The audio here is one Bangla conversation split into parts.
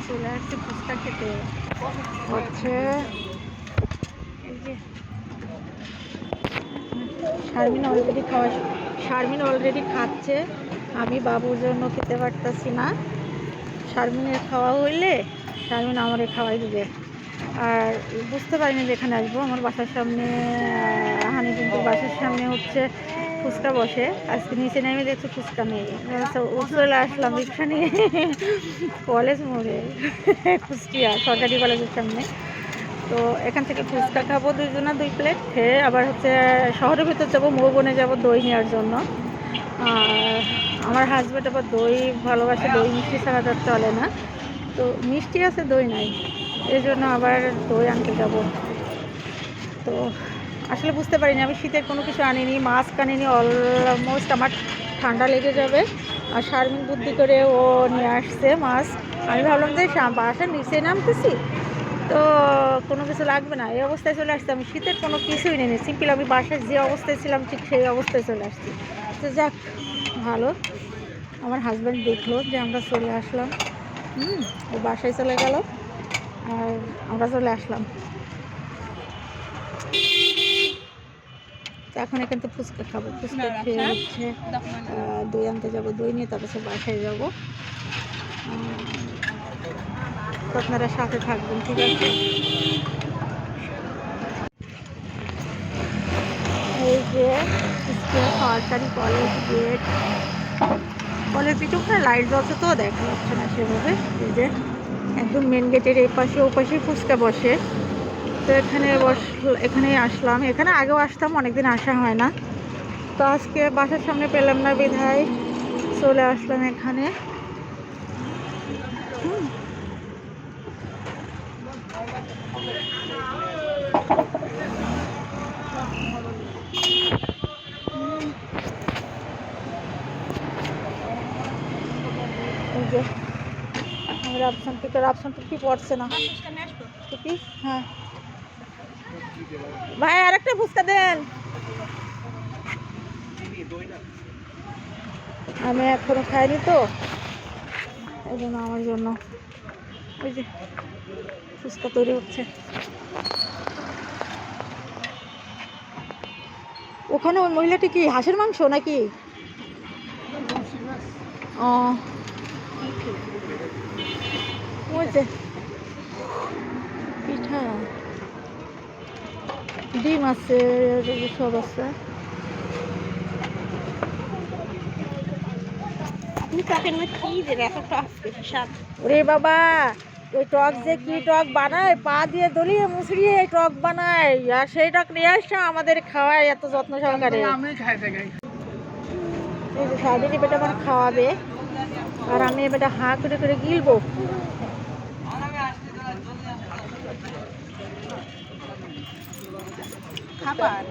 চলে আসছি ফুচকা খেতে। হচ্ছে এই যে শারমিন অলরেডি খাচ্ছে। আমি বাবুর জন্য খেতে পারতাছি না। শারমিনের খাওয়া হইলে শারমিন আমারে খাওয়াই দিবে। আর বুঝতে পারিনি যে এখানে আসবো। আমার বাসার সামনে হানি কিন্তু বাসার সামনে হচ্ছে ফুচকা বসে। আজকে নিচে নেমে দেখছি ফুচকা নেই। চলে আসলাম রিক্সা নিয়ে কলেজ মোড়ে, কুষ্টিয়া সরকারি কলেজের সামনে। তো এখান থেকে ফুচকা খাবো 2 প্লেট, খেয়ে আবার হচ্ছে শহরের ভিতর যাবো, মৌবনে যাবো দই নেওয়ার জন্য। আর আমার হাজব্যান্ড আবার দই ভালোবাসে, দই মিষ্টি ছাড়া তার চলে না। তো মিষ্টি আছে, দই নাই, এই জন্য আবার দই আনতে যাব। তো আসলে বুঝতে পারিনি, আমি শীতের কোনো কিছু আনিনি, মাস্ক আনিনি, অলমোস্ট আমার ঠান্ডা লেগে যাবে। আর শারমিন বুদ্ধি করে ও নিয়ে আসছে মাস্ক। আমি ভাবলাম যে বাসার নিচে নামতেছি তো কোনো কিছু লাগবে না, এই অবস্থায় চলে আসছি। আমি শীতের কোনো কিছুই নেই, সিম্পল আমি বাসায় যে অবস্থায় ছিলাম ঠিক সেই অবস্থায় চলে আসছি। তো যাক ভালো, আমার হাজব্যান্ড দেখলো যে আমরা চলে আসলাম, ও বাসায় চলে গেল আর আমরা চলে আসলাম। এখন এখান থেকে ফুচকা খাবো, ফুচকা খেয়ে হচ্ছে দই আনতে যাবো, দই নিয়ে তারপর বাসায় যাবো। আপনারা সাথে থাকবেন, ঠিক আছে? এই যে সরকারি কলেজ গেট, কলেজ গেটে ওখানে লাইট জ্বলছে তো দেখা যাচ্ছে না সেভাবে। এই যে একদম মেন গেটের এই পাশে ও পাশে ফুচকা বসে। তো এখানে আসলাম, এখানে আগেও আসতাম, অনেকদিন আসা হয় না। তো আজকে বাসার সামনে পেলাম না বিধায় চলে আসলাম এখানে। এই যে রাপসান টুপি পড়ছে না, টুপি। হ্যাঁ ভাই আরেকটা ফুচকা দেন। আমি এখনো খাইনি তো, এই জন্য আমার জন্য ওই যে ফুচকা তৈরি হচ্ছে। ওখানে ওই মহিলাটি কি হাঁসের মাংস নাকি? ও ওই যে পিঠা, ডিম আছে, সব আছে। ওরে বাবা, ওই টক যে কি টক বানায়, পা দিয়ে দলিয়ে মুসড়িয়ে টক বানায়, আর সেই টক নিয়ে আসছে আমাদের খাওয়ায় এত যত্ন সহকারে। এই যে সারাদিন বেটা আমার খাওয়াবে আর আমি বেটা হাঁ করে করে গিলবো। খাবার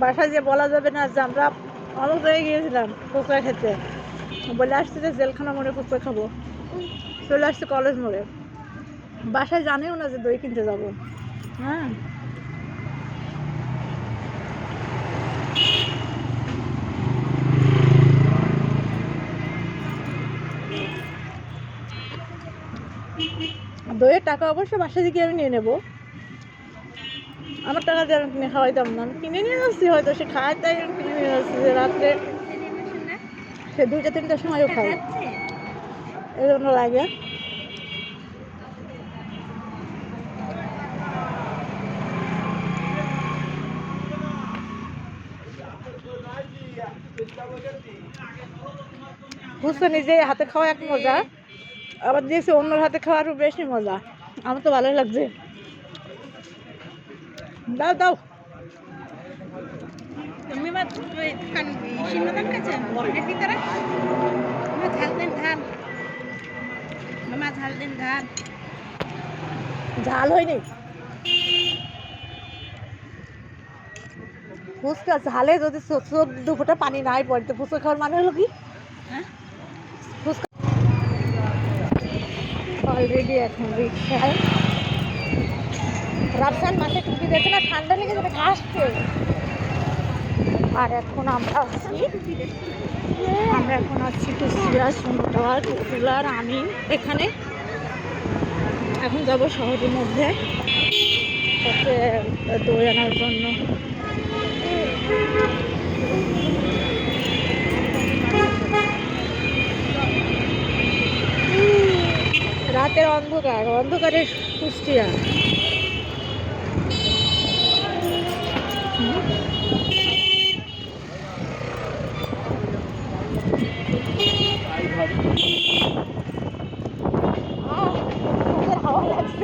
বাসায় যে বলা যাবে না যে আমরা অনেক জায়গায় গিয়েছিলাম ফুচকা খেতে, বলে আসছে যে জেলখানা মোড়ে ফুচকা খাবো, চলে আসছে কলেজ মোড়ে। বাসায় জানেও না যে দই কিনতে যাবো। হ্যাঁ দইয়ের টাকা অবশ্য বাসা থেকে আমি নিয়ে নেবো, আমার টাকা দিয়ে আমি কিনে খাওয়াইতাম না, আমি কিনে নিয়ে যাচ্ছি, হয়তো সে খায় তাই আমি কিনে নিয়ে যাচ্ছি যে রাত্রে সে 2টা-3টার সময়ও খায়, এই জন্য লাগে। ফুচকা নিজে হাতে খাওয়া এক মজা, আবার দেখছি অন্যর হাতে খাওয়া আরও বেশি মজা। আমার তো ভালোই লাগছে। দাও দাও, তুমি ঝাল হয়নি। ফুচকা ঝালে যদি চোখ দুপুরটা পানি নাই পড়ে তো ফুচকা খাওয়ার মানে হলো কি? হ্যাঁ, ফুচকা অলরেডি এখন রিক্সায় রাফসান মাঠে টুপি দিয়েছে না, ঠান্ডা লেগে যাবে ঘাসছে। আর এখন আমরা এখন আছি কুষ্টিয়া সুন্দর পপুলার আমি এখানে এখন যাব শহরের মধ্যে হচ্ছে দই আনার জন্য। রাতের অন্ধকারে কুষ্টিয়া। হাওয়া লাগছে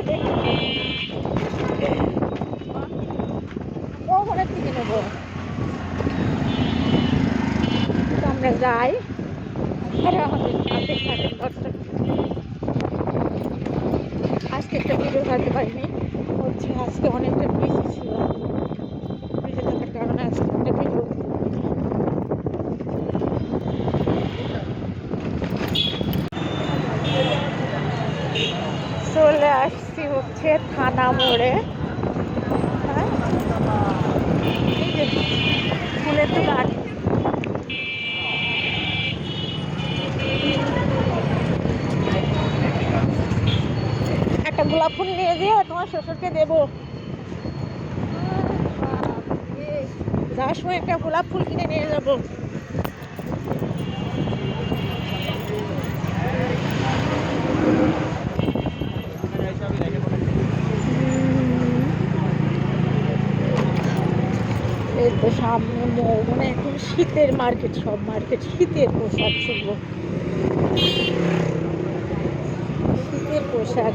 ওখানে থেকে নেবো। আমরা যাই আর আমাদের সাথে থাকে দশটা। আজকে একটা ভিডিও থাকতে পারিনি হচ্ছে আজকে অনেকটা বিজি ছিল, বিজি থাকার কারণে আজকে একটা ভিডিও চলে আসছি হচ্ছে থানা মোড়ে। হ্যাঁ, এই যে ফুলের দোকান। একটা গোলাপ ফুল নিয়ে দিয়ে তোমার শ্বশুরকে দেবো। যাওয়ার সময় একটা গোলাপ ফুল কিনে নিয়ে যাবো। এই তো সামনে মানে এখন শীতের মার্কেট, সব মার্কেট শীতের পোশাক ছিল, শীতের পোশাক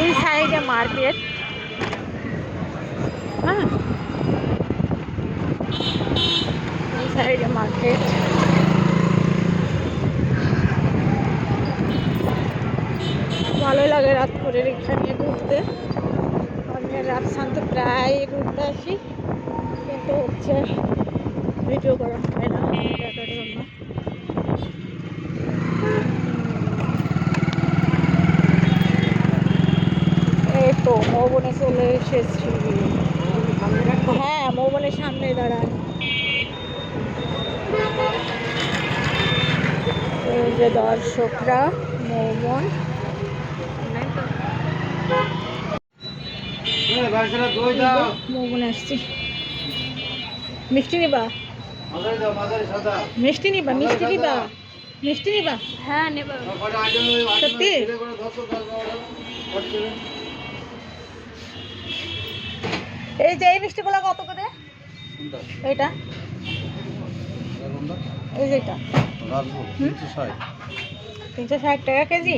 এই সাইডে মার্কেট। হ্যাঁ, এই সাইডে মার্কেট। ভালোই লাগে রাত করে রিক্সা নিয়ে ঘুরতে। আমি রাফসান তো প্রায় ঘুরতে আসি, কিন্তু হচ্ছে ভিডিও করা হয় না দেখার জন্য। এই তো মৌবনে চলে এসেছি। হ্যাঁ, মৌবনের সামনে দাঁড়ান। এই যে দর্শকরা মৌবন। মৌবনে আসছি। মিষ্টি নিবা? মিষ্টি নিবা? মিষ্টি নিবা? মিষ্টি নিবা? হ্যাঁ নেব। সত্যি? এই যে এই মিষ্টিগুলো কত করে? এইটা এই যে এটা 360 টাকা কেজি।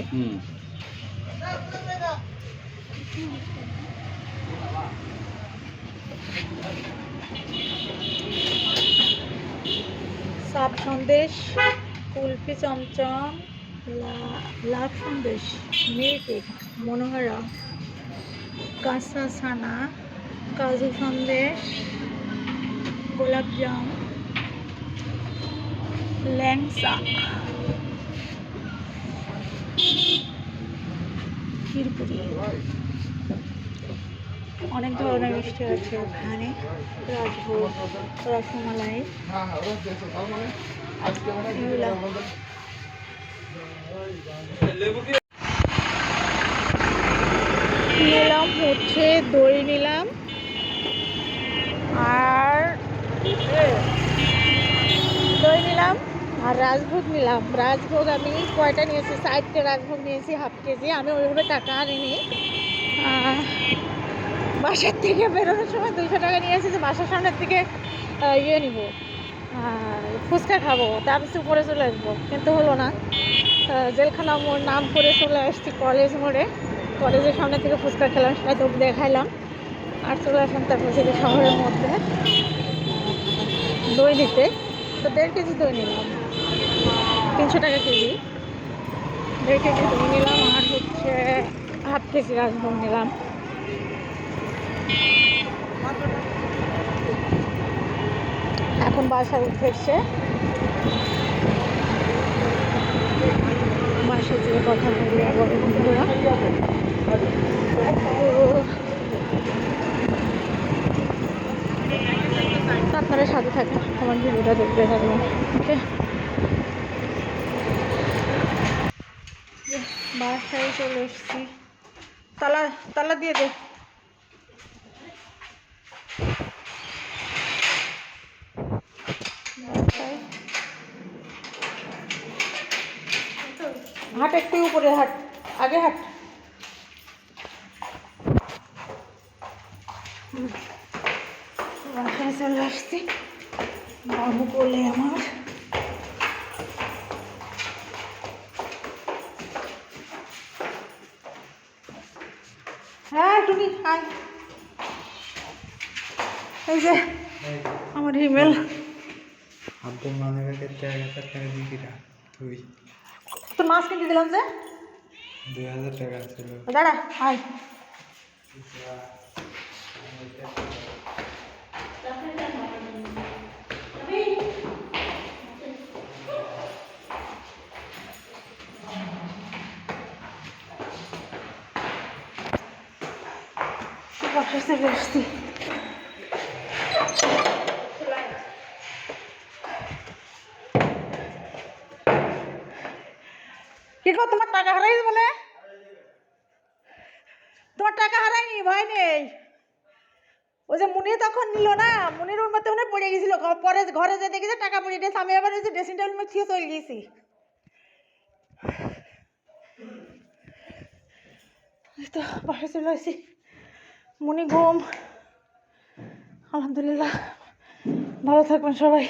সাপ সন্দেশ, কুলফি, চমচম, লাভ সন্দেশ, মিল্ক, মনোহরা, কাঁচা ছানা, কাজু সন্দেশ, গোলাপজাম, ল্যাংচা, ক্ষীরপুরি, অনেক ধরনের মিষ্টি আছে ওখানে। রাজভোগ, রসমালাই, নিলাম হচ্ছে দই নিলাম আর দই নিলাম আর রাজভোগ নিলাম। রাজভোগ আমি কয়টা নিয়েছি? 60টা রাজভোগ নিয়েছি, হাফ কেজি। আমি ওইভাবে টাকা আনিনি, বাসার থেকে বেরোনোর সময় 200 টাকা নিয়েছি যে বাসার সামনের থেকে ইয়ে নিব, ফুচকা খাবো, তারপর উপরে চলে আসবো, কিন্তু হলো না। জেলখানা মোড় নাম করে চলে আসছি কলেজ মোড়ে। কলেজের সামনে থেকে ফুচকা খেলাম, সেটা তো দেখাইলাম। আর চলে আসলাম তারপর থেকে শহরের মধ্যে দই দিতে। তো 1.5 কেজি দই নিলাম। 300 টাকা কেজি। রেখে কিছু নিলাম আর হচ্ছে হাত থেকে রাজভোগ নিলাম। এখন বাসায় উঠে এসছে, বাসায় যেয়ে কথা বলি আবার বন্ধুরা। আপনারা সাথে থাকেন, আমার ভিডিওটা দেখতে থাকবেন। ওকে, বাসায় চলে এসছি। তালা তালা দিয়ে দে। হাট একটু উপরে হাট, আগে হাট। বাসায় চলে আসছি, বাবু বলে আমার। হ্যাঁ টুনি আয়। এই যে আমার ইমেল। আব্বু মানে 1000 টাকা দিয়ে তুই তোর মাছ কিনতে দিলাম যে 2000 টাকা ছিল। দাঁড়া আয়। বাসায় চলে আসছি। কি গো, তোমার টাকা হারাই বলে? তোমার টাকা হারায়নি, ভয় নেই। ওই যে মুনি তখন নিল না, মুনির ওর মধ্যে পড়ে গেছিল, পরে ঘরে যে দেখেছে টাকা পড়ে গেছে। আমি আবার ওই যে ড্রেসিং টেবিল মধ্যে চলে গেছি। তো বাসায় চলে আসছি, মুনি ঘুম। আলহামদুলিল্লাহ, ভালো থাকবেন সবাই।